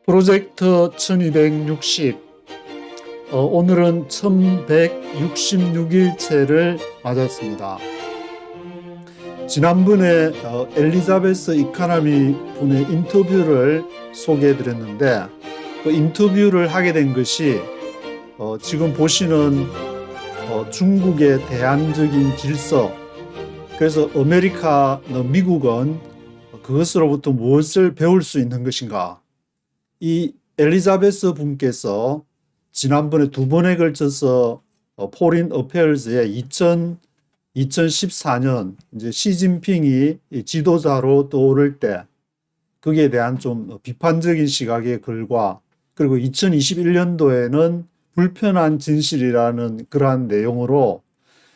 프로젝트 1260, 오늘은 1166일째를 맞았습니다. 지난번에 엘리자베스 이카나미 분의 인터뷰를 소개해 드렸는데, 그 인터뷰를 하게 된 것이 지금 보시는 중국의 대안적인 질서, 그래서 미국은 그것으로부터 무엇을 배울 수 있는 것인가. 이 엘리자베스 분께서 지난번에 두 번에 걸쳐서 포린 어페어스에 2014년 이제 시진핑이 지도자로 떠오를 때 거기에 대한 좀 비판적인 시각의 글과, 그리고 2021년도에는 불편한 진실이라는 그러한 내용으로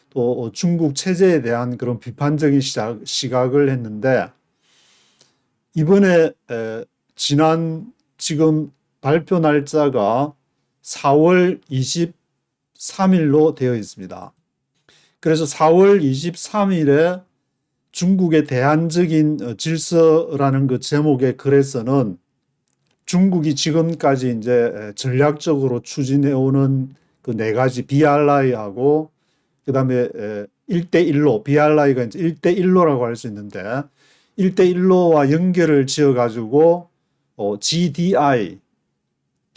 또 중국 체제에 대한 그런 비판적인 시각을 했는데, 이번에 지금 발표 날짜가 4월 23일로 되어 있습니다. 그래서 4월 23일에 중국의 대안적인 질서라는 그 제목의 글에서는 중국이 지금까지 이제 전략적으로 추진해오는 그 네 가지 BRI하고, 그 다음에 1대1로, BRI가 이제 1대1로라고 할 수 있는데, 1대1로와 연결을 지어가지고 GDI,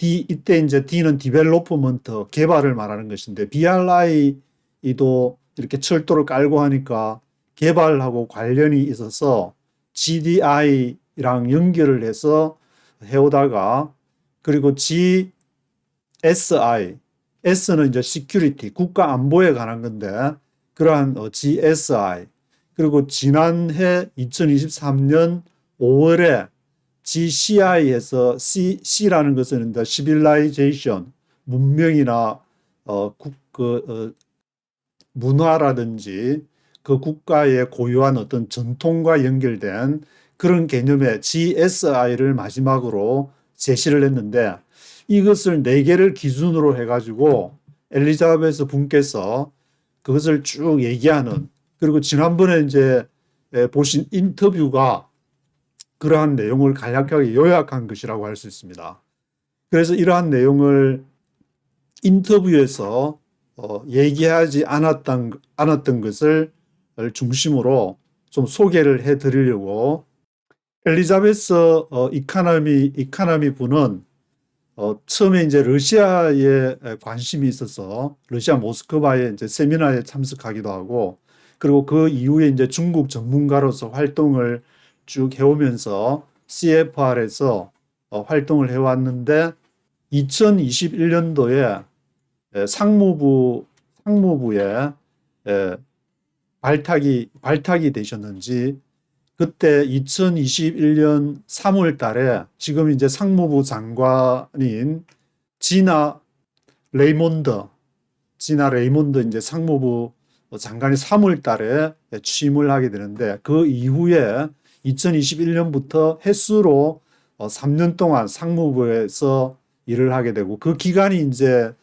이때 이제 D는 디벨로프먼트, 개발을 말하는 것인데, BRI도 이렇게 철도를 깔고 하니까 개발하고 관련이 있어서 GDI랑 연결을 해서 해오다가, 그리고 GSI, S는 이제 시큐리티, 국가 안보에 관한 건데, 그러한 GSI, 그리고 지난해 2023년 5월에 GCI에서 C라는 것은 이제 시빌라이제이션, 문명이나 문화라든지 그 국가의 고유한 어떤 전통과 연결된 그런 개념의 GSI를 마지막으로 제시를 했는데, 이것을 네 개를 기준으로 해가지고 엘리자베스 분께서 그것을 쭉 얘기하는, 그리고 지난번에 이제 보신 인터뷰가 그러한 내용을 간략하게 요약한 것이라고 할 수 있습니다. 그래서 이러한 내용을 인터뷰에서 얘기하지 않았던 것을 중심으로 좀 소개를 해 드리려고, 엘리자베스 이카나미 분은 처음에 이제 러시아에 관심이 있어서 러시아 모스크바에 이제 세미나에 참석하기도 하고, 그리고 그 이후에 이제 중국 전문가로서 활동을 쭉 해오면서 CFR에서 활동을 해왔는데, 2021년도에 상무부에 발탁이 되셨는지, 그때 2021년 3월 달에 지금 이제 상무부 장관인 지나 레이몬드 이제 상무부 장관이 3월 달에 취임을 하게 되는데, 그 이후에 2021년부터 횟수로 3년 동안 상무부에서 일을 하게 되고, 그 기간이 이제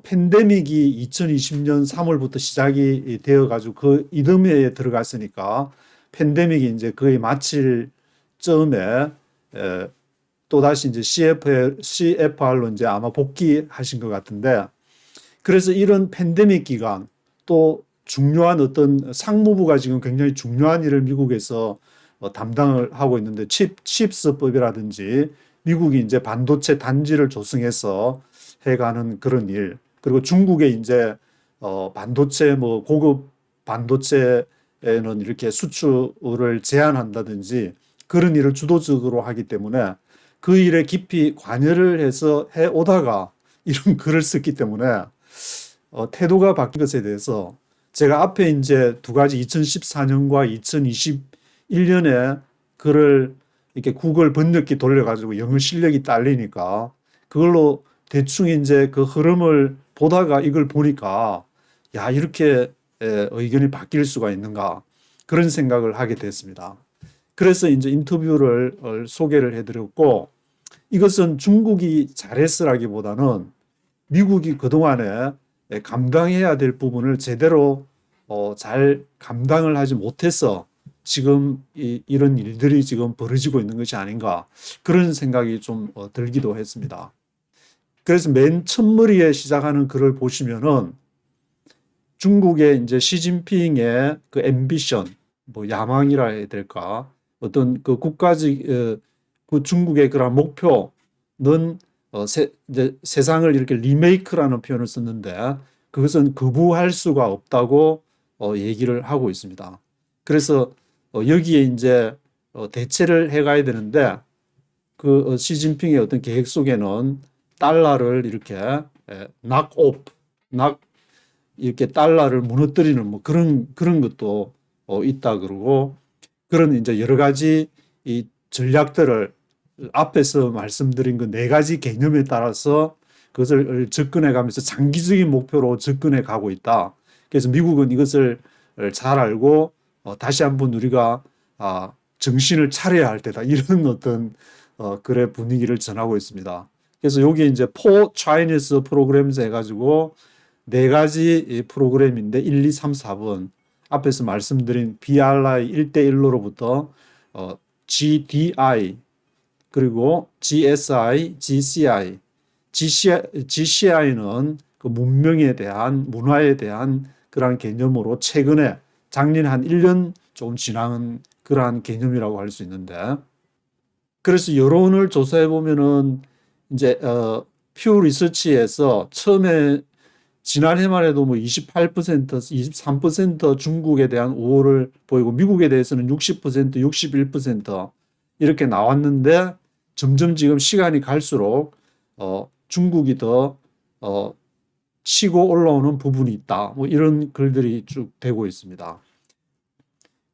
팬데믹이 2020년 3월부터 시작이 되어가지고 그 이듬해에 들어갔으니까 팬데믹이 이제 거의 마칠 즈음에 또다시 이제 CFR로 이제 아마 복귀하신 것 같은데, 그래서 이런 팬데믹 기간, 또 중요한 어떤 상무부가 지금 굉장히 중요한 일을 미국에서 담당을 하고 있는데, 칩스법이라든지 미국이 이제 반도체 단지를 조성해서 해가는 그런 일, 그리고 중국의 이제 반도체 고급 반도체에는 이렇게 수출을 제한한다든지 그런 일을 주도적으로 하기 때문에 그 일에 깊이 관여를 해서 해 오다가 이런 글을 썼기 때문에 태도가 바뀐 것에 대해서 제가 앞에 이제 두 가지 2014년과 2021년에 글을 이렇게 구글 번역기 돌려가지고 영어 실력이 딸리니까 그걸로 대충 이제 그 흐름을 보다가 이걸 보니까, 야, 이렇게 의견이 바뀔 수가 있는가, 그런 생각을 하게 됐습니다. 그래서 이제 인터뷰를 소개를 해드렸고, 이것은 중국이 잘했으라기보다는 미국이 그동안에 감당해야 될 부분을 제대로 잘 감당을 하지 못해서 지금 이런 일들이 지금 벌어지고 있는 것이 아닌가 그런 생각이 좀 들기도 했습니다. 그래서 맨 첫머리에 시작하는 글을 보시면은 중국의 이제 시진핑의 그 앰비션, 뭐 야망이라 해야 될까, 어떤 그 국가적 그 중국의 그런 목표는 이제 세상을 이렇게 리메이크라는 표현을 썼는데 그것은 거부할 수가 없다고 얘기를 하고 있습니다. 그래서 여기에 이제 대체를 해가야 되는데 그 시진핑의 어떤 계획 속에는 달러를 이렇게 knock off, 이렇게 달러를 무너뜨리는 뭐 그런 것도 있다 그러고 그런 이제 여러 가지 이 전략들을 앞에서 말씀드린 그 네 가지 개념에 따라서 그것을 접근해 가면서 장기적인 목표로 접근해 가고 있다. 그래서 미국은 이것을 잘 알고 다시 한번 우리가 정신을 차려야 할 때다. 이런 어떤 그런 분위기를 전하고 있습니다. 그래서 여기 이제 포 차이니스 프로그램즈 해가지고 네 가지 프로그램인데 1, 2, 3, 4번 앞에서 말씀드린 BRI 1대1로부터 GDI 그리고 GSI, GCI, GCI는 그 문명에 대한 문화에 대한 그러한 개념으로 최근에 작년 한 1년 조금 지난 그러한 개념이라고 할 수 있는데 그래서 여론을 조사해 보면은 이제 퓨 리서치에서 처음에 지난해만 해도 뭐 28%, 23% 중국에 대한 우호를 보이고 미국에 대해서는 60%, 61% 이렇게 나왔는데 점점 지금 시간이 갈수록 중국이 더 치고 올라오는 부분이 있다. 뭐 이런 글들이 쭉 되고 있습니다.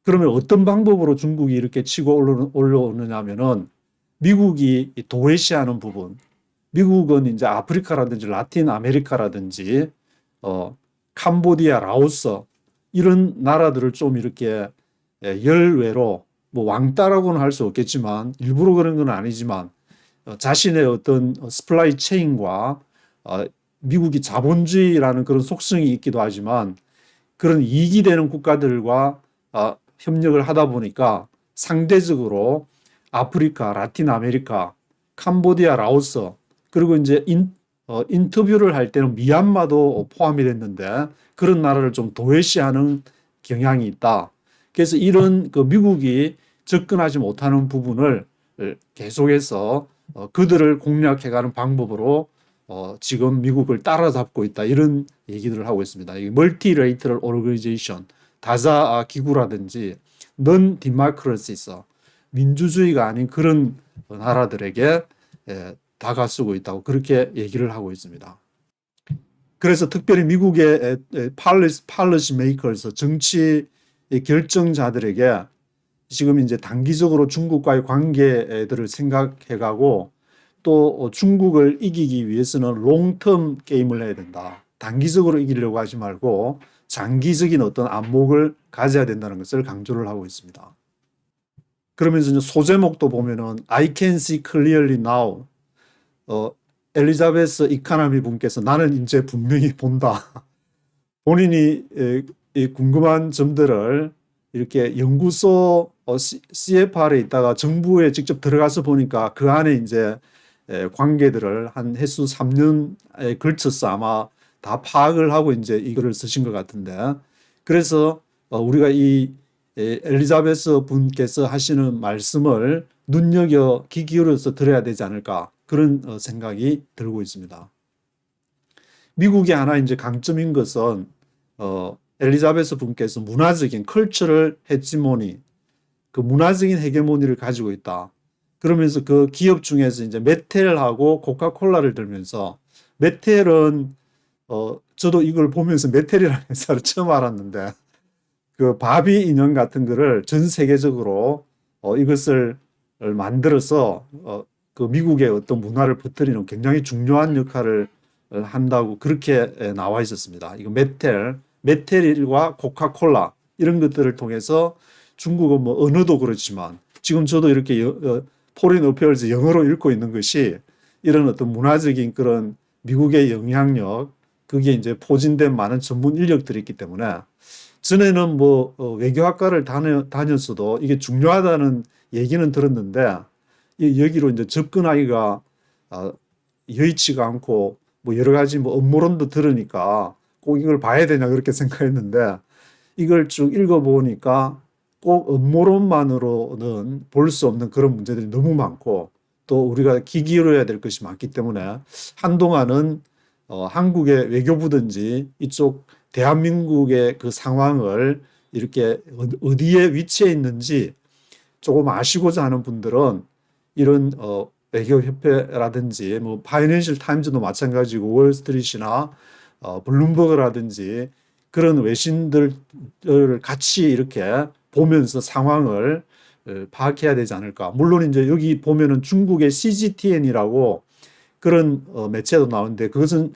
그러면 어떤 방법으로 중국이 이렇게 치고 올라오느냐면은 미국이 도외시하는 부분, 미국은 이제 아프리카라든지 라틴 아메리카라든지 캄보디아, 라오스 이런 나라들을 좀 이렇게 열외로 뭐 왕따라고는 할 수 없겠지만 일부러 그런 건 아니지만 자신의 어떤 스플라이 체인과 미국이 자본주의라는 그런 속성이 있기도 하지만 그런 이익이 되는 국가들과 협력을 하다 보니까 상대적으로 아프리카, 라틴 아메리카, 캄보디아, 라오스 그리고 이제 인터뷰를 할 때는 미얀마도 포함이 됐는데 그런 나라를 좀 도외시하는 경향이 있다. 그래서 이런 그 미국이 접근하지 못하는 부분을 계속해서 그들을 공략해가는 방법으로 지금 미국을 따라잡고 있다. 이런 얘기들을 하고 있습니다. 멀티레이터럴 오르거니제이션, 다자 기구라든지 넌 디모크라시스, 민주주의가 아닌 그런 나라들에게 다가서고 있다고 그렇게 얘기를 하고 있습니다. 그래서 특별히 미국의 팔리시 메이커스, 정치 결정자들에게 지금 이제 단기적으로 중국과의 관계들을 생각해가고 또 중국을 이기기 위해서는 롱텀 게임을 해야 된다. 단기적으로 이기려고 하지 말고 장기적인 어떤 안목을 가져야 된다는 것을 강조를 하고 있습니다. 그러면서 이제 소제목도 보면은 I can see clearly now. 엘리자베스 이카나미 분께서 나는 이제 분명히 본다. 본인이 궁금한 점들을 이렇게 연구소 CFR에 있다가 정부에 직접 들어가서 보니까 그 안에 이제 관계들을 한 횟수 3년에 걸쳐서 아마 다 파악을 하고 이제 이거를 쓰신 것 같은데 그래서 우리가 이 엘리자베스 분께서 하시는 말씀을 눈여겨 귀 기울여서 들어야 되지 않을까 그런 생각이 들고 있습니다. 미국의 하나 이제 강점인 것은 엘리자베스 분께서 문화적인 컬처럴 헤지모니, 그 문화적인 헤게모니를 가지고 있다. 그러면서 그 기업 중에서 이제 메텔하고 코카콜라를 들면서 메텔은 저도 이걸 보면서 메텔이라는 회사를 처음 알았는데 그 바비 인형 같은 거를 전 세계적으로 이것을 만들어서 그 미국의 어떤 문화를 퍼뜨리는 굉장히 중요한 역할을 한다고 그렇게 나와 있었습니다. 이거 메텔과 코카콜라 이런 것들을 통해서 중국은 뭐 언어도 그렇지만 지금 저도 이렇게 포린 어페어즈 영어로 읽고 있는 것이 이런 어떤 문화적인 그런 미국의 영향력 그게 이제 포진된 많은 전문 인력들이 있기 때문에 전에는 뭐 외교학과를 다녔어도 이게 중요하다는 얘기는 들었는데 여기로 이제 접근하기가 아, 여의치가 않고 뭐 여러 가지 뭐 음모론도 들으니까 꼭 이걸 봐야 되냐 그렇게 생각했는데 이걸 쭉 읽어보니까 꼭 음모론만으로는 볼 수 없는 그런 문제들이 너무 많고 또 우리가 귀 기울여야 될 것이 많기 때문에 한동안은 한국의 외교부든지 이쪽 대한민국의 그 상황을 이렇게 어디에 위치해 있는지 조금 아시고자 하는 분들은 이런 외교협회라든지 뭐 파이낸셜 타임즈도 마찬가지고 월스트리트나 블룸버그라든지 그런 외신들을 같이 이렇게 보면서 상황을 파악해야 되지 않을까. 물론 이제 여기 보면은 중국의 CGTN이라고 그런 매체도 나오는데 그것은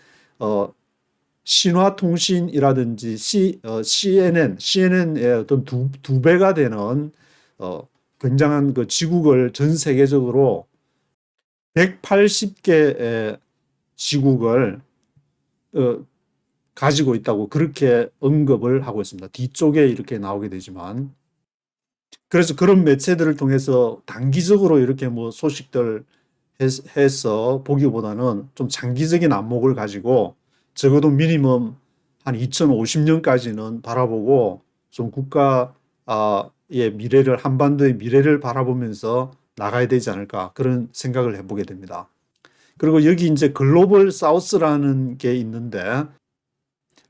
신화통신이라든지 CNN의 어떤 두 배가 되는 굉장한 그 지국을 전 세계적으로 180개의 지국을 가지고 있다고 그렇게 언급을 하고 있습니다. 뒤쪽에 이렇게 나오게 되지만 그래서 그런 매체들을 통해서 단기적으로 이렇게 뭐 소식들 해서 보기보다는 좀 장기적인 안목을 가지고 적어도 미니멈 한 2050년까지는 바라보고 좀 국가의 미래를 한반도의 미래를 바라보면서 나가야 되지 않을까 그런 생각을 해보게 됩니다. 그리고 여기 이제 글로벌 사우스라는 게 있는데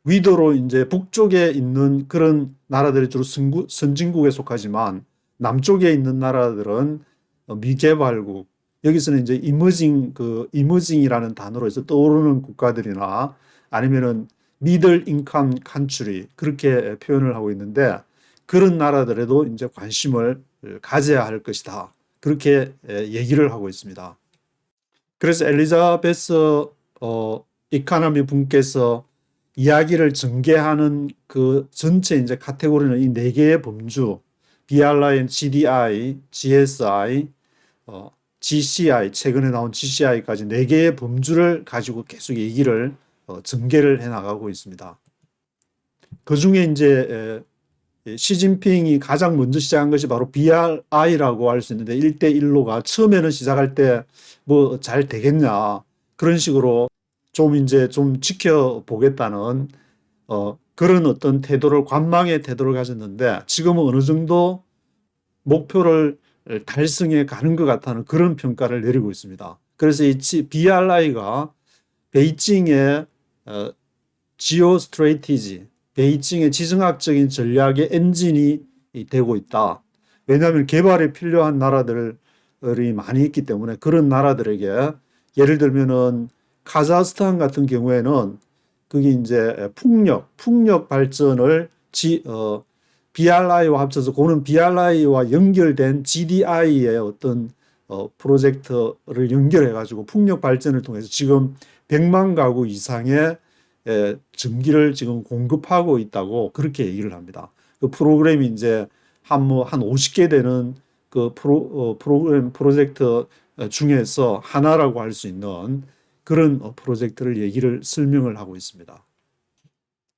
위도로 이제 북쪽에 있는 그런 나라들이 주로 선진국에 속하지만 남쪽에 있는 나라들은 미개발국 여기서는 이제 이머징이라는 단어로 해서 떠오르는 국가들이나 아니면은 미들 인컴 컨트리 그렇게 표현을 하고 있는데 그런 나라들에도 이제 관심을 가져야 할 것이다. 그렇게 얘기를 하고 있습니다. 그래서 엘리자베스 이카노미 분께서 이야기를 전개하는 그 전체 이제 카테고리는 이 네 개의 범주 BRI, GDI, GSI, GCI 최근에 나온 GCI까지 네 개의 범주를 가지고 계속 얘기를 전개를 해 나가고 있습니다. 그 중에 이제 시진핑이 가장 먼저 시작한 것이 바로 BRI라고 할 수 있는데 1대1로가 처음에는 시작할 때 뭐 잘 되겠냐 그런 식으로 좀 이제 좀 지켜보겠다는 그런 어떤 태도를 관망의 태도를 가졌는데 지금은 어느 정도 목표를 달성해 가는 것 같다는 그런 평가를 내리고 있습니다. 그래서 이 BRI가 베이징의 지오 스트레이티지, 베이징의 지정학적인 전략의 엔진이 되고 있다. 왜냐하면 개발에 필요한 나라들이 많이 있기 때문에 그런 나라들에게 예를 들면은 카자흐스탄 같은 경우에는 그게 이제 풍력 발전을 BRI와 합쳐서 그는 BRI와 연결된 GDI의 어떤 프로젝트를 연결해 가지고 풍력 발전을 통해서 지금 100만 가구 이상의 전기를 지금 공급하고 있다고 그렇게 얘기를 합니다. 그 프로그램이 이제 한 50개 되는 그 프로젝트 중에서 하나라고 할 수 있는 그런 프로젝트를 얘기를 설명을 하고 있습니다.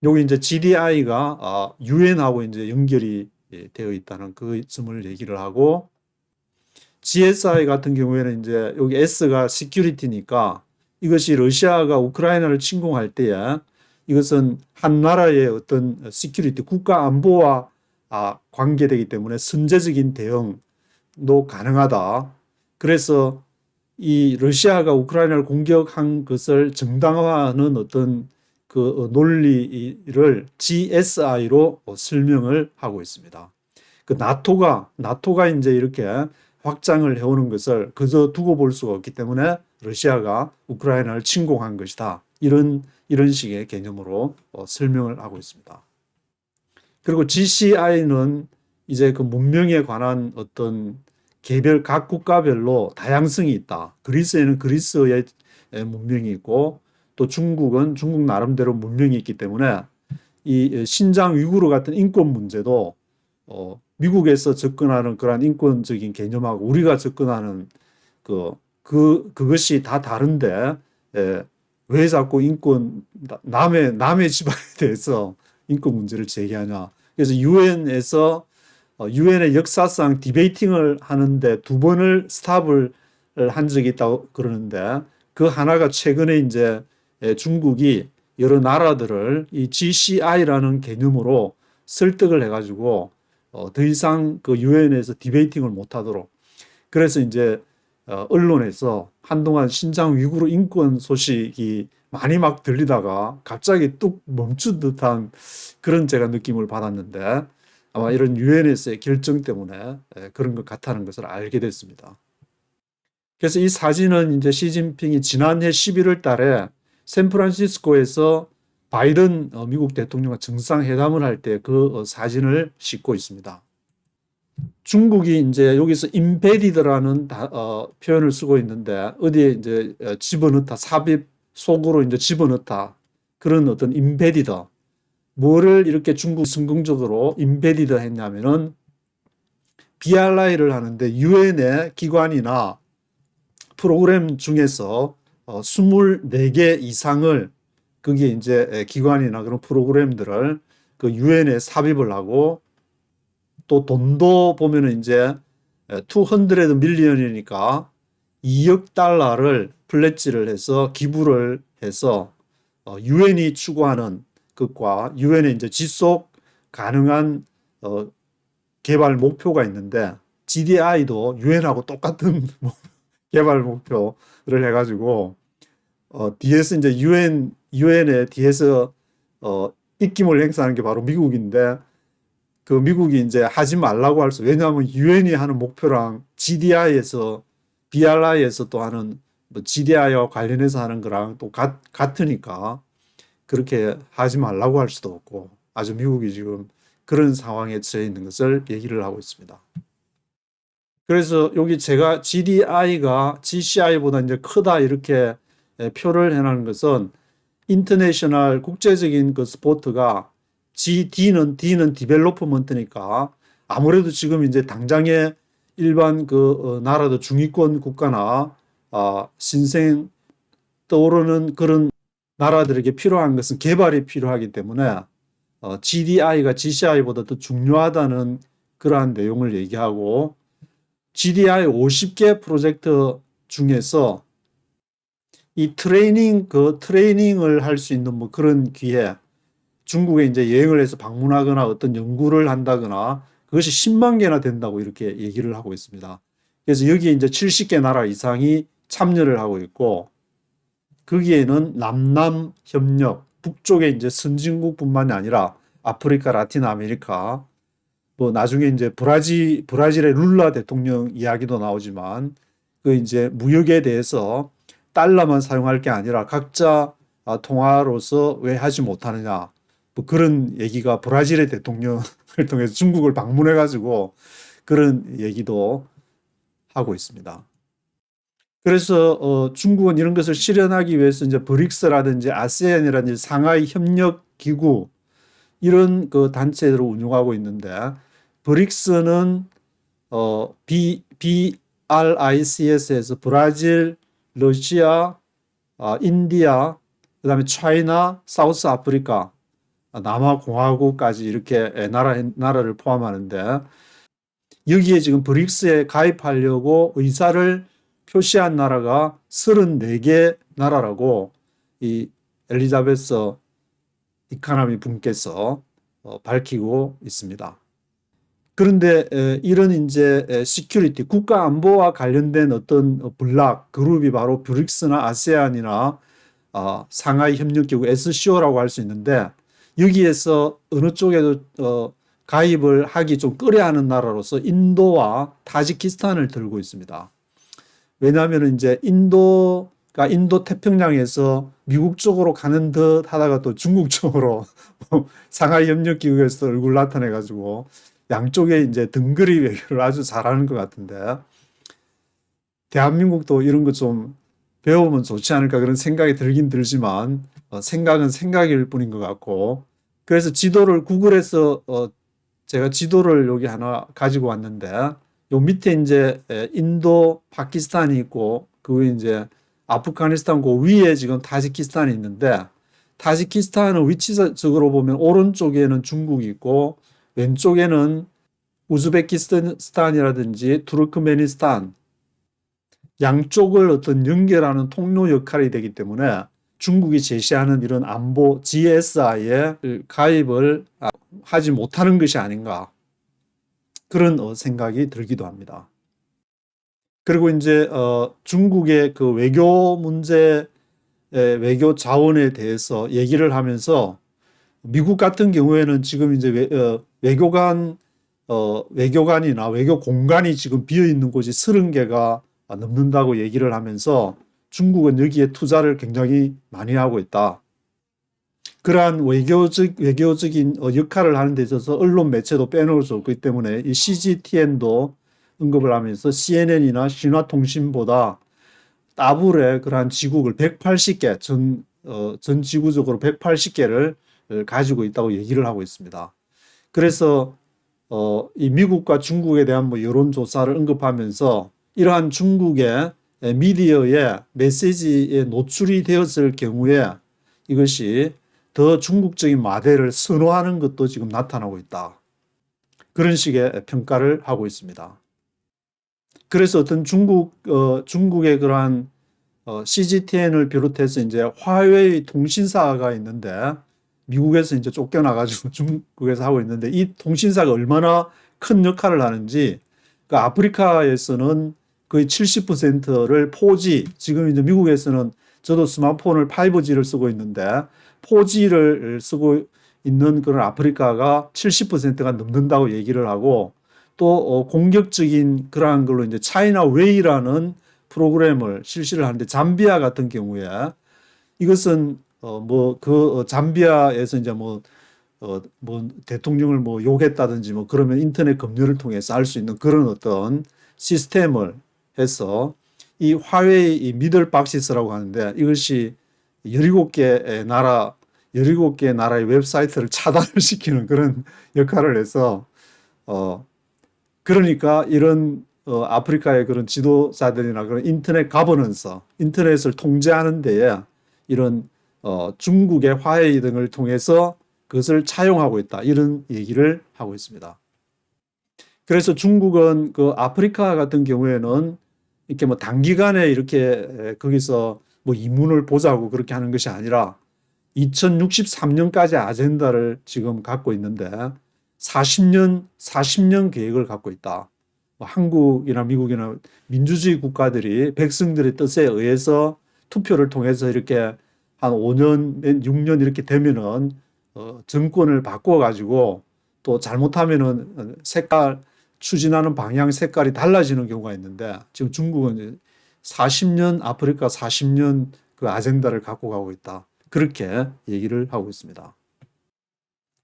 여기 이제 GDI가 유엔하고 이제 연결이 되어 있다는 그 점을 얘기를 하고 GSI 같은 경우에는 이제 여기 S가 시큐리티니까 이것이 러시아가 우크라이나를 침공할 때에 이것은 한 나라의 어떤 시큐리티 국가 안보와 관계되기 때문에 선제적인 대응도 가능하다. 그래서 이 러시아가 우크라이나를 공격한 것을 정당화하는 어떤 그 논리를 GSI로 설명을 하고 있습니다. 그 나토가 이제 이렇게 확장을 해오는 것을 그저 두고 볼 수가 없기 때문에 러시아가 우크라이나를 침공한 것이다. 이런 식의 개념으로 설명을 하고 있습니다. 그리고 GCI는 이제 그 문명에 관한 어떤 개별 각 국가별로 다양성이 있다. 그리스에는 그리스의 문명이 있고 또 중국은 중국 나름대로 문명이 있기 때문에 이 신장 위구르 같은 인권 문제도 미국에서 접근하는 그러한 인권적인 개념하고 우리가 접근하는 그것이 다 다른데 왜 자꾸 남의 집안에 대해서 인권 문제를 제기하냐 그래서 유엔에서 유엔의 역사상 디베이팅을 하는데 2번을 스탑을 한 적이 있다고 그러는데, 그 하나가 최근에 이제 중국이 여러 나라들을 이 GCI라는 개념으로 설득을 해가지고 더 이상 그 유엔에서 디베이팅을 못하도록. 그래서 이제 언론에서 한동안 신장 위구르 인권 소식이 많이 막 들리다가 갑자기 뚝 멈춘 듯한 그런 제가 느낌을 받았는데, 아마 이런 유엔에서의 결정 때문에 그런 것 같다는 것을 알게 됐습니다. 그래서 이 사진은 이제 시진핑이 지난해 11월 달에 샌프란시스코에서 바이든 미국 대통령과 정상회담을 할 때 그 사진을 싣고 있습니다. 중국이 이제 여기서 임베디드라는 표현을 쓰고 있는데, 어디에 이제 집어넣다, 삽입 속으로 이제 집어넣다, 그런 어떤 임베디드. 뭐를 이렇게 중국 성공적으로 임베디드 했냐면은 BRI를 하는데 유엔의 기관이나 프로그램 중에서 24개 이상을, 그게 이제 기관이나 그런 프로그램들을 그 유엔에 삽입을 하고, 또 돈도 보면은 이제 200 밀리언이니까 2억 달러를 플랫지를 해서 기부를 해서 유엔이 추구하는 것과 유엔의 이제 지속 가능한 개발 목표가 있는데, GDI도 유엔하고 똑같은 개발 목표를 해가지고 뒤에서 이제 유엔의 뒤에서 입김을 행사하는 게 바로 미국인데, 그 미국이 이제 하지 말라고 할 수, 왜냐하면 유엔이 하는 목표랑 GDI에서 BRI에서 또 하는 GDI와 관련해서 하는 거랑 또 같으니까 그렇게 하지 말라고 할 수도 없고, 아주 미국이 지금 그런 상황에 처해 있는 것을 얘기를 하고 있습니다. 그래서 여기 제가 GDI가 GCI보다 이제 크다 이렇게 표를 해놓은 것은, 인터내셔널 국제적인 그 스포트가 D는 디벨로프먼트니까 아무래도 지금 이제 당장에 일반 그 나라도 중위권 국가나 신생 떠오르는 그런 나라들에게 필요한 것은 개발이 필요하기 때문에 GDI가 GCI보다 더 중요하다는 그러한 내용을 얘기하고, GDI 50개 프로젝트 중에서 이 트레이닝을 할 수 있는 뭐 그런 기회, 중국에 이제 여행을 해서 방문하거나 어떤 연구를 한다거나, 그것이 10만 개나 된다고 이렇게 얘기를 하고 있습니다. 그래서 여기에 이제 70개 나라 이상이 참여를 하고 있고, 거기에는 남남 협력, 북쪽에 이제 선진국뿐만이 아니라 아프리카, 라틴 아메리카, 뭐 나중에 이제 브라질의 룰라 대통령 이야기도 나오지만, 그 이제 무역에 대해서 달러만 사용할 게 아니라 각자 통화로서 왜 하지 못하느냐, 뭐 그런 얘기가 브라질의 대통령을 통해서 중국을 방문해 가지고 그런 얘기도 하고 있습니다. 그래서 중국은 이런 것을 실현하기 위해서 이제 브릭스라든지 아세안이라든지 상하이 협력 기구, 이런 그 단체들을 운영하고 있는데, 브릭스는 BRICS에서 브라질, 러시아, 인디아, 그다음에 차이나, 사우스 아프리카, 남아공화국까지 이렇게 나라를 포함하는데, 여기에 지금 브릭스에 가입하려고 의사를 표시한 나라가 34개 나라라고 이 엘리자베스 이카나미 분께서 밝히고 있습니다. 그런데 이런 이제 시큐리티, 국가 안보와 관련된 어떤 블락 그룹이 바로 브릭스나 아세안이나 상하이 협력기구 SCO라고 할 수 있는데, 여기에서 어느 쪽에도 가입을 하기 좀 꺼려하는 나라로서 인도와 타지키스탄을 들고 있습니다. 왜냐하면 이제 인도가 인도 태평양에서 미국 쪽으로 가는 듯 하다가 또 중국 쪽으로 상하이 협력기구에서 얼굴 나타내 가지고 양쪽에 이제 등거리 외교를 아주 잘하는 것 같은데, 대한민국도 이런 거 좀 배우면 좋지 않을까 그런 생각이 들긴 들지만, 생각은 생각일 뿐인 것 같고, 그래서 지도를 구글에서 제가 지도를 여기 하나 가지고 왔는데, 요 밑에 이제 인도, 파키스탄이 있고, 그 위에 이제 아프가니스탄, 그 위에 지금 타지키스탄이 있는데, 타지키스탄은 위치적으로 보면 오른쪽에는 중국이 있고 왼쪽에는 우즈베키스탄이라든지 투르크메니스탄 양쪽을 어떤 연결하는 통로 역할이 되기 때문에 중국이 제시하는 이런 안보 GSI에 가입을 하지 못하는 것이 아닌가 그런 생각이 들기도 합니다. 그리고 이제 중국의 그 외교 문제, 외교 자원에 대해서 얘기를 하면서 미국 같은 경우에는 지금 이제 외교관이나 외교 공간이 지금 비어 있는 곳이 30개가 넘는다고 얘기를 하면서 중국은 여기에 투자를 굉장히 많이 하고 있다. 그러한 외교적인 역할을 하는 데 있어서 언론 매체도 빼놓을 수 없기 때문에 이 CGTN도 언급을 하면서 CNN이나 신화통신보다 따블의 그러한 지국을 180개, 전 지구적으로 180개를 가지고 있다고 얘기를 하고 있습니다. 그래서 이 미국과 중국에 대한 뭐 여론조사를 언급하면서 이러한 중국의 미디어의 메시지에 노출이 되었을 경우에 이것이 더 중국적인 마대를 선호하는 것도 지금 나타나고 있다. 그런 식의 평가를 하고 있습니다. 그래서 어떤 중국의 그러한 CGTN을 비롯해서 이제 화웨이 통신사가 있는데 미국에서 이제 쫓겨나가지고 중국에서 하고 있는데 이 통신사가 얼마나 큰 역할을 하는지 그 아프리카에서는 거의 70%를 4G, 지금 이제 미국에서는 저도 스마트폰을 5G를 쓰고 있는데 4G를 쓰고 있는 그런 아프리카가 70%가 넘는다고 얘기를 하고 또 공격적인 그러한 걸로 이제 차이나 웨이라는 프로그램을 실시를 하는데 잠비아 같은 경우에 이것은 잠비아에서 이제 뭐 대통령을 뭐 욕했다든지 뭐 그러면 인터넷 검열을 통해서 할 수 있는 그런 어떤 시스템을 해서 이 화웨이 이 미들 박시스라고 하는데 이것이 17개 나라의 웹사이트를 차단을 시키는 그런 역할을 해서 그러니까 이런 아프리카의 그런 지도자들이나 그런 인터넷 가버넌서, 인터넷을 통제하는 데에 이런 중국의 화웨이 등을 통해서 그것을 차용하고 있다. 이런 얘기를 하고 있습니다. 그래서 중국은 그 아프리카 같은 경우에는 이렇게 뭐 단기간에 이렇게 거기서 뭐 이문을 보자고 그렇게 하는 것이 아니라 2063년까지 아젠다를 지금 갖고 있는데 40년 계획을 갖고 있다. 뭐 한국이나 미국이나 민주주의 국가들이 백성들의 뜻에 의해서 투표를 통해서 이렇게 한 5년, 6년 이렇게 되면은 정권을 바꿔가지고 또 잘못하면은 추진하는 방향 색깔이 달라지는 경우가 있는데 지금 중국은 40년, 아프리카 40년 그 아젠다를 갖고 가고 있다. 그렇게 얘기를 하고 있습니다.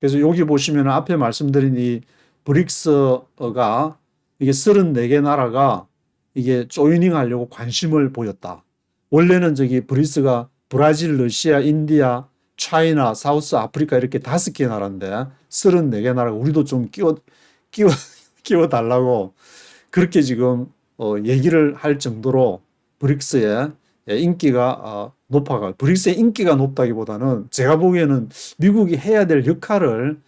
그래서 여기 보시면 앞에 말씀드린 이 브릭스가 이게 34개 나라가 이게 조이닝 하려고 관심을 보였다. 원래는 저기 브릭스가 브라질, 러시아, 인디아, 차이나, 사우스 아프리카 이렇게 5개 나라인데 34개 나라가 우리도 좀 끼워 달라고 그렇게 지금 얘기를 할 정도로 브릭스의 인기가 브릭스의 인기가 높다기보다는 제가 보기에는 미국이 해야 될 역할을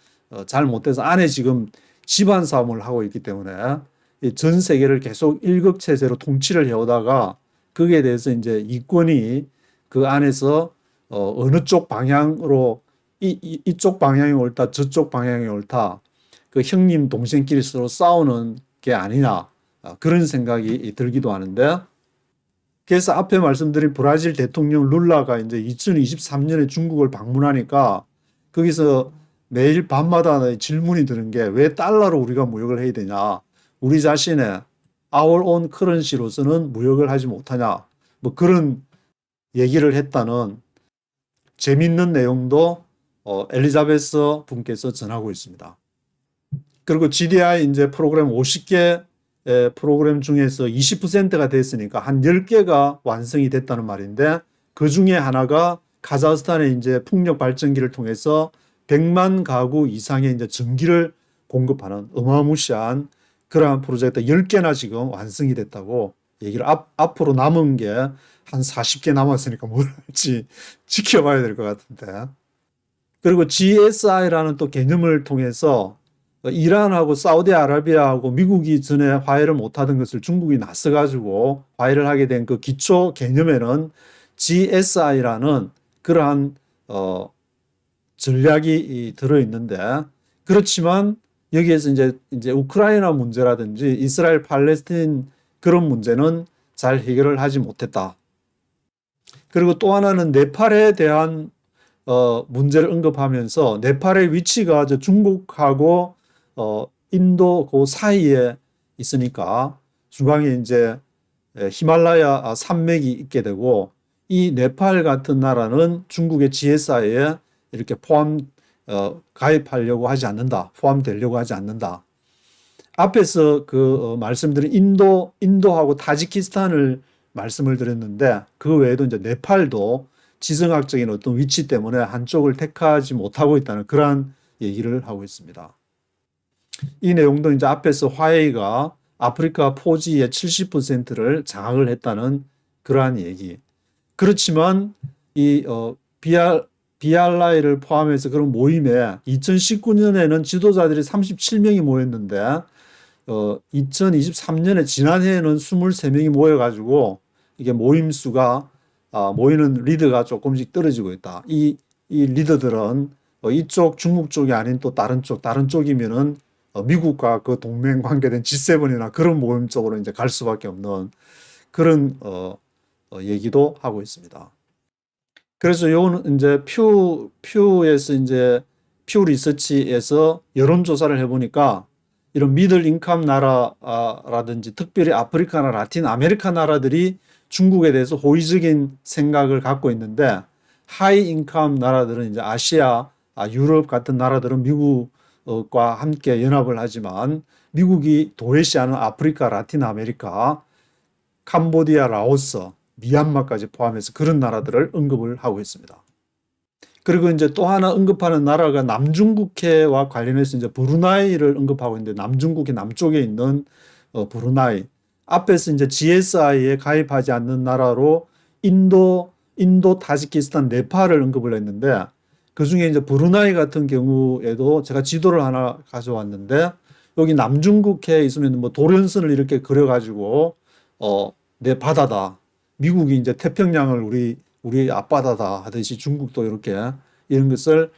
잘 못해서 안에 지금 집안 싸움을 하고 있기 때문에 전 세계를 계속 일극체제로 통치를 해오다가 거기에 대해서 이제 이권이 그 안에서 어느 쪽 방향으로 이쪽 방향이 옳다 저쪽 방향이 옳다 그 형님 동생끼리 서로 싸우는 게 아니냐 그런 생각이 들기도 하는데 그래서 앞에 말씀드린 브라질 대통령 룰라가 이제 2023년에 중국을 방문하니까 거기서 매일 밤마다 질문이 드는 게 왜 달러로 우리가 무역을 해야 되냐 우리 자신의 our own currency로서는 무역을 하지 못하냐 뭐 그런 얘기를 했다는 재밌는 내용도 엘리자베스 분께서 전하고 있습니다. 그리고 GDI 이제 프로그램 50개 프로그램 중에서 20%가 됐으니까 한 10개가 완성이 됐다는 말인데 그 중에 하나가 카자흐스탄의 이제 풍력 발전기를 통해서 100만 가구 이상의 이제 전기를 공급하는 어마무시한 그러한 프로젝트 10개나 지금 완성이 됐다고 얘기를 앞으로 남은 게 한 40개 남았으니까 뭘 할지 지켜봐야 될 것 같은데. 그리고 GSI라는 또 개념을 통해서 이란하고 사우디아라비아하고 미국이 전에 화해를 못하던 것을 중국이 나서가지고 화해를 하게 된 그 기초 개념에는 GSI라는 그러한 전략이 들어있는데, 그렇지만 여기에서 이제 우크라이나 문제라든지 이스라엘 팔레스타인 그런 문제는 잘 해결을 하지 못했다. 그리고 또 하나는 네팔에 대한 문제를 언급하면서 네팔의 위치가 중국하고 인도 그 사이에 있으니까 중앙에 이제 히말라야 산맥이 있게 되고, 이 네팔 같은 나라는 중국의 GSI에 이렇게 가입하려고 하지 않는다. 포함되려고 하지 않는다. 앞에서 말씀드린 인도하고 타지키스탄을 말씀을 드렸는데, 그 외에도 이제 네팔도 지정학적인 어떤 위치 때문에 한쪽을 택하지 못하고 있다는 그러한 얘기를 하고 있습니다. 이 내용도 이제 앞에서 화웨이가 아프리카 포지의 70%를 장악을 했다는 그러한 얘기. 그렇지만 이 BRI를 포함해서 그런 모임에 2019년에는 지도자들이 37명이 모였는데 2023년에 지난해에는 23명이 모여가지고 이게 모임 수가 모이는 리더가 조금씩 떨어지고 있다. 이 리더들은 이쪽 중국 쪽이 아닌 또 다른 쪽이면은 미국과 그 동맹 관계된 G7이나 그런 모임 쪽으로 이제 갈 수밖에 없는 그런 얘기도 하고 있습니다. 그래서 요거는 이제 퓨에서 이제 퓨 리서치에서 여론조사를 해보니까 이런 미들 인컴 나라라든지 특별히 아프리카나 라틴 아메리카 나라들이 중국에 대해서 호의적인 생각을 갖고 있는데, 하이 인컴 나라들은 이제 아시아, 유럽 같은 나라들은 미국과 함께 연합을 하지만 미국이 도외시하는 아프리카, 라틴 아메리카, 캄보디아, 라오스, 미얀마까지 포함해서 그런 나라들을 언급을 하고 있습니다. 그리고 이제 또 하나 언급하는 나라가 남중국해와 관련해서 이제 브루나이를 언급하고 있는데, 남중국해 남쪽에 있는 브루나이. 앞에서 이제 GSI에 가입하지 않는 나라로 인도, 타지키스탄, 네팔을 언급을 했는데, 그 중에 이제 브루나이 같은 경우에도 제가 지도를 하나 가져왔는데, 여기 남중국해에 있으면 뭐 도련선을 이렇게 그려가지고 내 바다다. 미국이 이제 태평양을 우리 앞바다다 하듯이 중국도 이렇게 이런 것을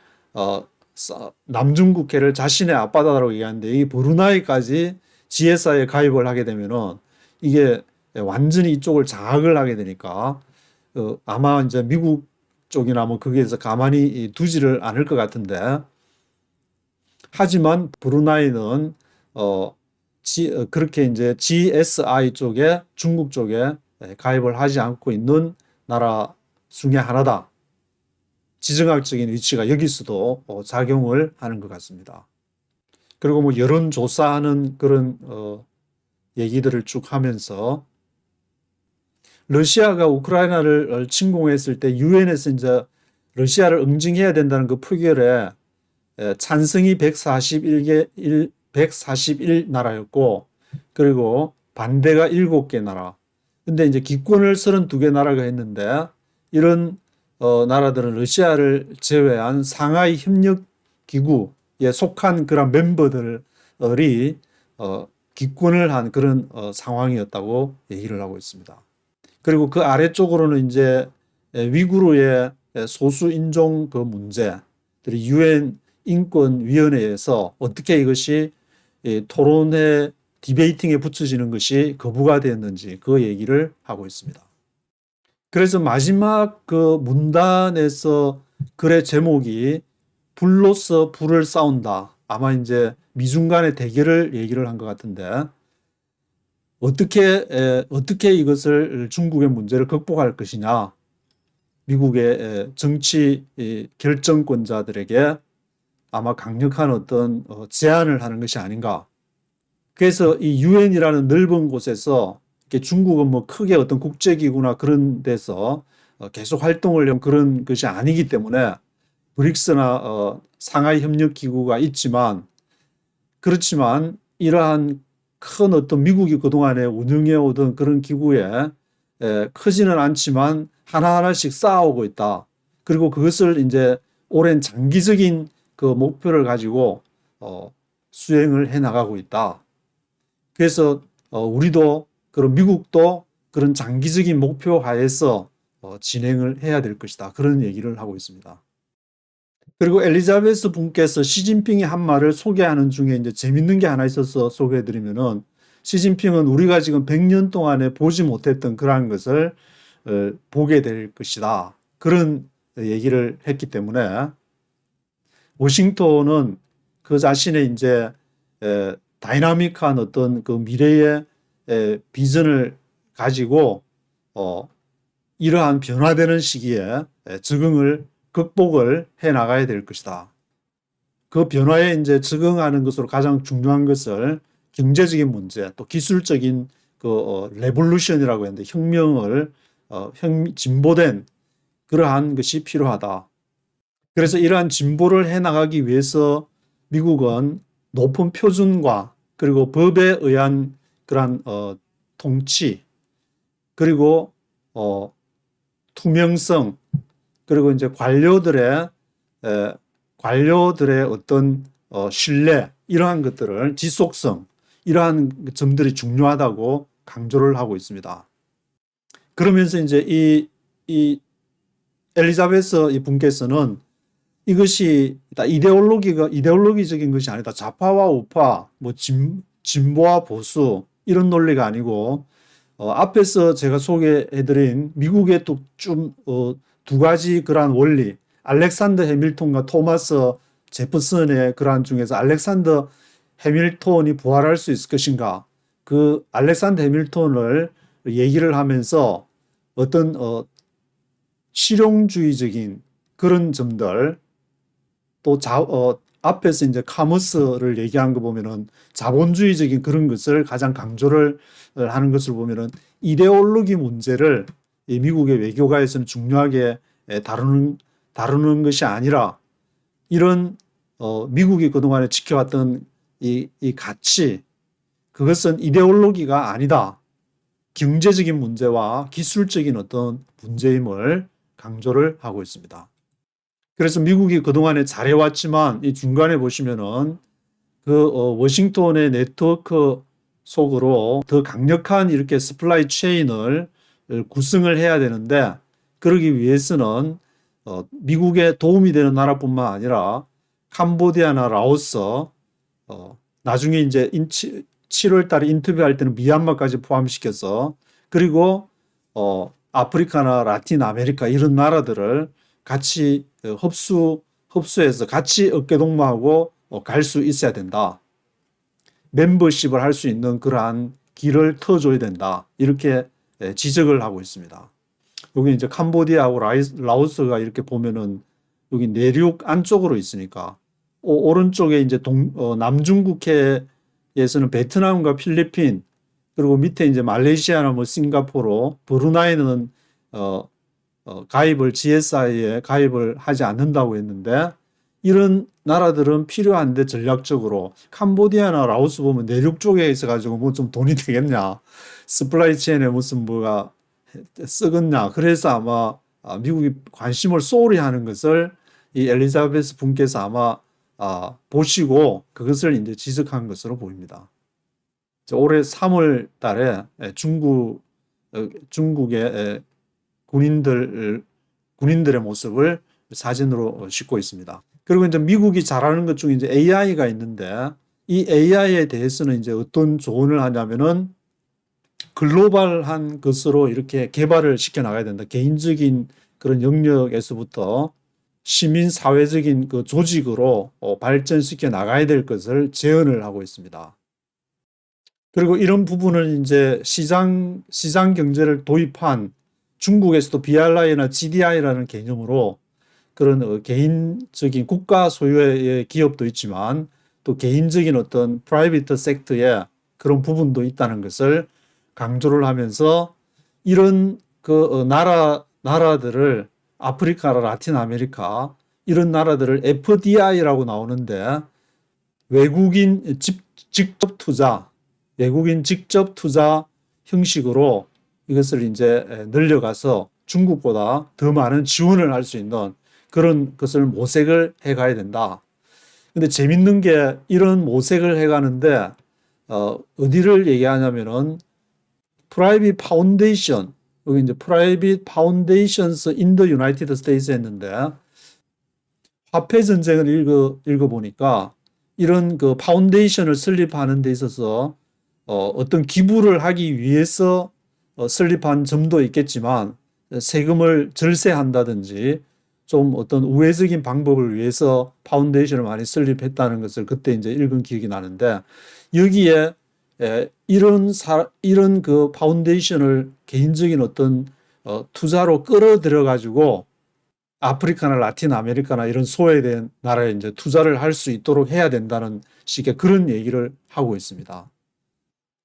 남중국해를 자신의 앞바다라고 얘기하는데, 이 브루나이까지 GSI에 가입을 하게 되면은 이게 완전히 이쪽을 장악을 하게 되니까 아마 이제 미국 쪽이나 뭐 거기에서 가만히 두지를 않을 것 같은데, 하지만 브루나이는 그렇게 이제 GSI 쪽에 중국 쪽에 가입을 하지 않고 있는 나라 중에 하나다. 지정학적인 위치가 여기서도 작용을 하는 것 같습니다. 그리고 뭐 여론조사하는 그런 얘기들을 쭉 하면서, 러시아가 우크라이나를 침공했을 때 유엔에서 이제 러시아를 응징해야 된다는 그 표결에 찬성이 141 나라였고, 그리고 반대가 7개 나라. 근데 이제 기권을 32개 나라가 했는데, 이런 나라들은 러시아를 제외한 상하이 협력 기구에 속한 그런 멤버들이 기권을 한 그런 상황이었다고 얘기를 하고 있습니다. 그리고 그 아래쪽으로는 이제 위구르의 소수 인종 그 문제들이 유엔 인권위원회에서 어떻게 이것이 토론회 디베이팅에 붙여지는 것이 거부가 되었는지 그 얘기를 하고 있습니다. 그래서 마지막 그 문단에서 글의 제목이 불로서 불을 싸운다. 아마 이제 미중 간의 대결을 얘기를 한 것 같은데, 어떻게 이것을 중국의 문제를 극복할 것이냐. 미국의 정치 결정권자들에게 아마 강력한 어떤 제안을 하는 것이 아닌가. 그래서 이 유엔이라는 넓은 곳에서 중국은 뭐 크게 어떤 국제기구나 그런 데서 계속 활동을 한 그런 것이 아니기 때문에, 브릭스나 상하이 협력기구가 있지만, 그렇지만 이러한 큰 어떤 미국이 그동안에 운영해 오던 그런 기구에 크지는 않지만 하나하나씩 쌓아오고 있다. 그리고 그것을 이제 오랜 장기적인 그 목표를 가지고 수행을 해 나가고 있다. 그래서 우리도 그런 미국도 그런 장기적인 목표 하에서 진행을 해야 될 것이다. 그런 얘기를 하고 있습니다. 그리고 엘리자베스 분께서 시진핑이 한 말을 소개하는 중에 이제 재밌는 게 하나 있어서 소개해 드리면은, 시진핑은 우리가 지금 100년 동안에 보지 못했던 그러한 것을 보게 될 것이다. 그런 얘기를 했기 때문에 워싱턴은 그 자신의 이제 다이나믹한 어떤 그 미래의 비전을 가지고 이러한 변화되는 시기에 적응을 극복을 해 나가야 될 것이다. 그 변화에 이제 적응하는 것으로 가장 중요한 것을 경제적인 문제, 또 기술적인 그 레볼루션이라고 했는데 혁명을 진보된 그러한 것이 필요하다. 그래서 이러한 진보를 해 나가기 위해서 미국은 높은 표준과 그리고 법에 의한 그러한 통치, 그리고 투명성, 그리고 이제 관료들의 어떤 신뢰, 이러한 것들을, 지속성, 이러한 점들이 중요하다고 강조를 하고 있습니다. 그러면서 이제 이 엘리자베스 이 분께서는 이것이 이데올로기적인 것이 아니다. 좌파와 우파, 뭐 진보와 보수, 이런 논리가 아니고 앞에서 제가 소개해드린 미국의 두 가지 그러한 원리, 알렉산더 해밀턴과 토마스 제퍼슨의 그러한 중에서 알렉산더 해밀턴이 부활할 수 있을 것인가, 그 알렉산더 해밀턴을 얘기를 하면서 어떤 실용주의적인 그런 점들, 또 앞에서 이제 카머스를 얘기한 거 보면은 자본주의적인 그런 것을 가장 강조를 하는 것을 보면은 이데올로기 문제를 이 미국의 외교가에서는 중요하게 다루는 것이 아니라, 이런 미국이 그동안에 지켜왔던 이 가치, 그것은 이데올로기가 아니다. 경제적인 문제와 기술적인 어떤 문제임을 강조를 하고 있습니다. 그래서 미국이 그동안에 잘해왔지만 이 중간에 보시면은 그 워싱턴의 네트워크 속으로 더 강력한 이렇게 서플라이 체인을 구성을 해야 되는데, 그러기 위해서는 미국에 도움이 되는 나라뿐만 아니라 캄보디아나 라오스, 나중에 이제 7월 달에 인터뷰할 때는 미얀마까지 포함시켜서, 그리고 아프리카나 라틴 아메리카 이런 나라들을 같이 흡수해서 같이 어깨동무하고 갈 수 있어야 된다. 멤버십을 할 수 있는 그러한 길을 터줘야 된다. 이렇게 지적을 하고 있습니다. 여기 이제 캄보디아하고 라오스가 이렇게 보면은 여기 내륙 안쪽으로 있으니까, 오른쪽에 이제 남중국해에서는 베트남과 필리핀, 그리고 밑에 이제 말레이시아나 뭐 싱가포르, 브루나이는 GSI에 가입을 하지 않는다고 했는데, 이런 나라들은 필요한데 전략적으로 캄보디아나 라오스 보면 내륙 쪽에 있어가지고 뭐 좀 돈이 되겠냐, 서플라이 체인에 무슨 뭐가 쓰겠냐, 그래서 아마 미국이 관심을 소홀히 하는 것을 이 엘리자베스 분께서 아마 보시고 그것을 이제 지적한 것으로 보입니다. 올해 3월 달에 중국의 군인들의 모습을 사진으로 싣고 있습니다. 그리고 이제 미국이 잘하는 것 중에 이제 AI가 있는데, 이 AI에 대해서는 이제 어떤 조언을 하냐면은 글로벌한 것으로 이렇게 개발을 시켜 나가야 된다. 개인적인 그런 영역에서부터 시민 사회적인 그 조직으로 발전시켜 나가야 될 것을 제언을 하고 있습니다. 그리고 이런 부분을 이제 시장 경제를 도입한 중국에서도 BRI나 GDI라는 개념으로 그런 개인적인 국가 소유의 기업도 있지만 또 개인적인 어떤 프라이빗 섹터의 그런 부분도 있다는 것을 강조를 하면서, 이런 그 나라들을, 아프리카나 라틴 아메리카 이런 나라들을 FDI라고 나오는데, 외국인 직접 투자 형식으로 이것을 이제 늘려가서 중국보다 더 많은 지원을 할 수 있는 그런 것을 모색을 해 가야 된다. 근데 재밌는 게 이런 모색을 해가는데 어디를 얘기하냐면은 Private Foundation, 여기 이제 Private Foundations in the United States 했는데 화폐 전쟁을 읽어보니까 이런 그 파운데이션을 설립하는 데 있어서 어떤 기부를 하기 위해서 설립한 점도 있겠지만 세금을 절세한다든지 좀 어떤 우회적인 방법을 위해서 파운데이션을 많이 설립했다는 것을 그때 이제 읽은 기억이 나는데 여기에 이런 그 파운데이션을 개인적인 어떤 투자로 끌어들여 가지고 아프리카나 라틴 아메리카나 이런 소외된 나라에 이제 투자를 할 수 있도록 해야 된다는 식의 그런 얘기를 하고 있습니다.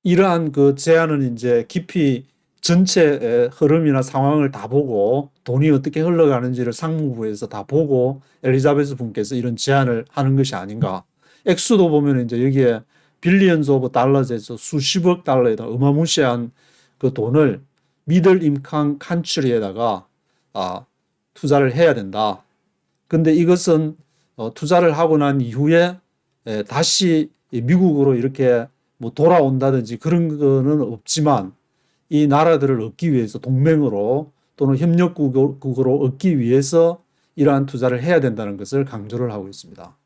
이러한 그 제안은 이제 깊이 전체 흐름이나 상황을 다 보고 돈이 어떻게 흘러가는지를 상무부에서 다 보고 엘리자베스 분께서 이런 제안을 하는 것이 아닌가. 액수도 보면 이제 여기에 빌리언즈 오브 달러에서 수십억 달러에 어마무시한 그 돈을 미들 인칸 칸츄리에다가 투자를 해야 된다. 근데 이것은 투자를 하고 난 이후에 다시 미국으로 이렇게 뭐 돌아온다든지 그런 거는 없지만 이 나라들을 얻기 위해서 동맹으로 또는 협력국으로 얻기 위해서 이러한 투자를 해야 된다는 것을 강조를 하고 있습니다.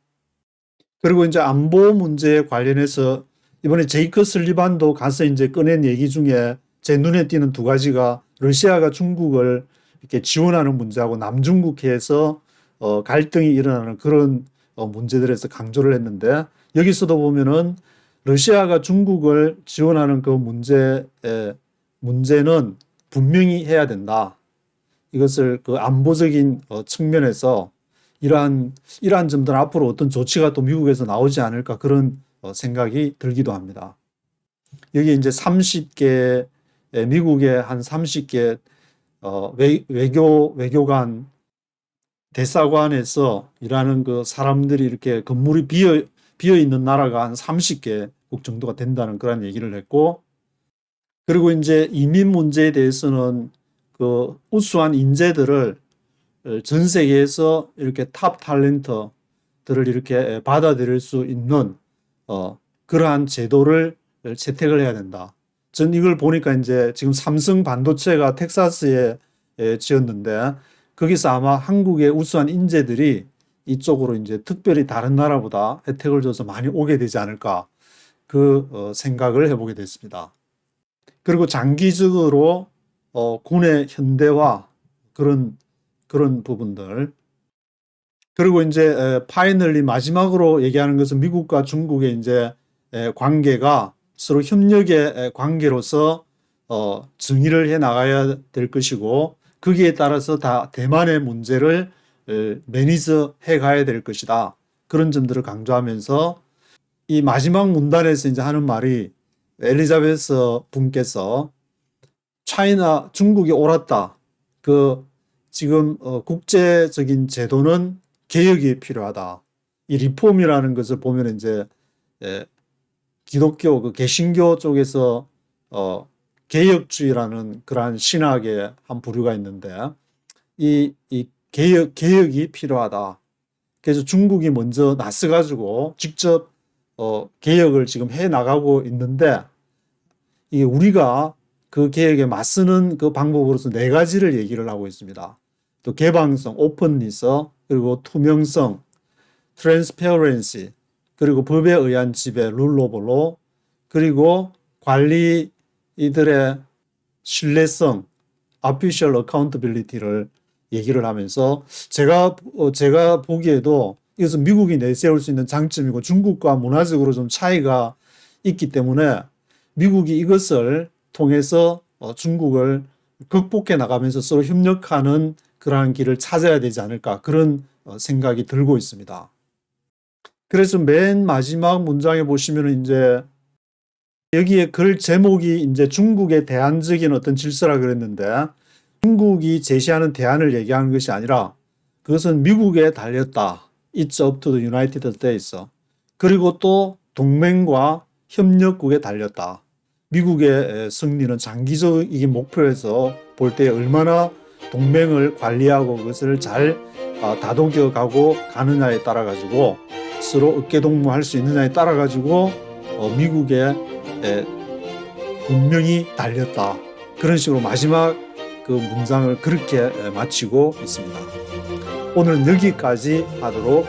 그리고 이제 안보 문제에 관련해서 이번에 제이크 설리반도 가서 이제 꺼낸 얘기 중에 제 눈에 띄는 두 가지가 러시아가 중국을 이렇게 지원하는 문제하고 남중국해에서 갈등이 일어나는 그런 문제들에서 강조를 했는데 여기서도 보면은 러시아가 중국을 지원하는 그 문제는 분명히 해야 된다. 이것을 그 안보적인 측면에서 이러한 점들은 앞으로 어떤 조치가 또 미국에서 나오지 않을까 그런 생각이 들기도 합니다. 여기 이제 30개 미국의 한 30개 외교관 대사관에서 일하는 그 사람들이 이렇게 건물이 비어 있는 나라가 한 30개국 정도가 된다는 그런 얘기를 했고, 그리고 이제 이민 문제에 대해서는 그 우수한 인재들을 전 세계에서 이렇게 탑 탤런트들을 이렇게 받아들일 수 있는 그러한 제도를 채택을 해야 된다. 전 이걸 보니까 이제 지금 삼성 반도체가 텍사스에 지었는데 거기서 아마 한국의 우수한 인재들이 이쪽으로 이제 특별히 다른 나라보다 혜택을 줘서 많이 오게 되지 않을까 그 생각을 해보게 됐습니다. 그리고 장기적으로 군의 현대화 그런 부분들, 그리고 이제 파이널리 마지막으로 얘기하는 것은 미국과 중국의 이제 관계가 서로 협력의 관계로서 정의를 해 나가야 될 것이고 거기에 따라서 다 대만의 문제를 매니저해 가야 될 것이다. 그런 점들을 강조하면서 이 마지막 문단에서 이제 하는 말이 엘리자베스 분께서 중국이 옳았다. 그 지금 국제적인 제도는 개혁이 필요하다. 이 리폼이라는 것을 보면 이제 기독교 그 개신교 쪽에서 개혁주의라는 그러한 신학의 한 부류가 있는데 이 개혁이 필요하다. 그래서 중국이 먼저 나서가지고 직접 개혁을 지금 해 나가고 있는데 이게 우리가 그 개혁에 맞서는 그 방법으로서 네 가지를 얘기를 하고 있습니다. 또 개방성, 오픈니스, 그리고 투명성, 트랜스페어런시, 그리고 법에 의한 지배, 룰 오브 로, 그리고 관리들의 신뢰성, official accountability를 얘기를 하면서 제가 보기에도 이것은 미국이 내세울 수 있는 장점이고 중국과 문화적으로 좀 차이가 있기 때문에 미국이 이것을 통해서 중국을 극복해 나가면서 서로 협력하는 그러한 길을 찾아야 되지 않을까 그런 생각이 들고 있습니다. 그래서 맨 마지막 문장에 보시면 이제 여기에 글 제목이 이제 중국의 대안적인 어떤 질서라 그랬는데 중국이 제시하는 대안을 얘기하는 것이 아니라 그것은 미국에 달렸다. It's up to the United States. 그리고 또 동맹과 협력국에 달렸다. 미국의 승리는 장기적인 목표에서 볼 때 얼마나 동맹을 관리하고 그것을 잘 다독여가고 가느냐에 따라 가지고 스스로 어깨동무할 수 있느냐에 따라 가지고 미국의 운명이 달렸다. 그런 식으로 마지막 그 문장을 그렇게 마치고 있습니다. 오늘은 여기까지 하도록